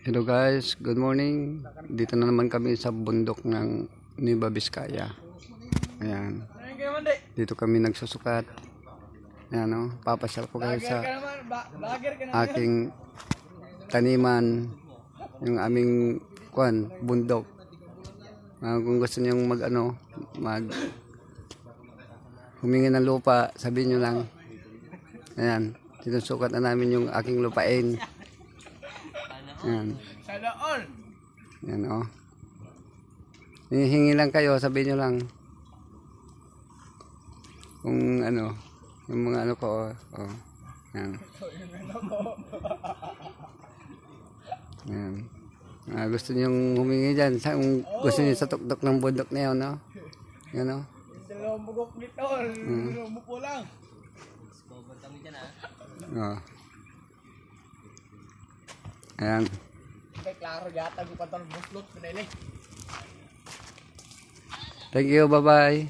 Hello guys, good morning. Dito na naman kami sa bundok ng Nueva Vizcaya. Ayan. Dito kami nagsusukat. Ayan o, papasyal ko kayo sa aking taniman, yung aming bundok. Kung gusto niyong humingi ng lupa, sabihin nyo lang. Ayan, sinusukat na namin yung aking lupain. Ayan. Ayan o. Hihingi lang kayo, sabihin nyo lang. Kung yung mga ko. Ayan. Ayan. Gusto nyo humingi dyan. Kung gusto nyo sa tuktok ng bundok na yun, no? Ayan o. Dalawang bugok dito. Umupo lang. Discover kami dyan, ha? Ayan. Klaro yata, di pa ito buslot. Thank you, bye-bye.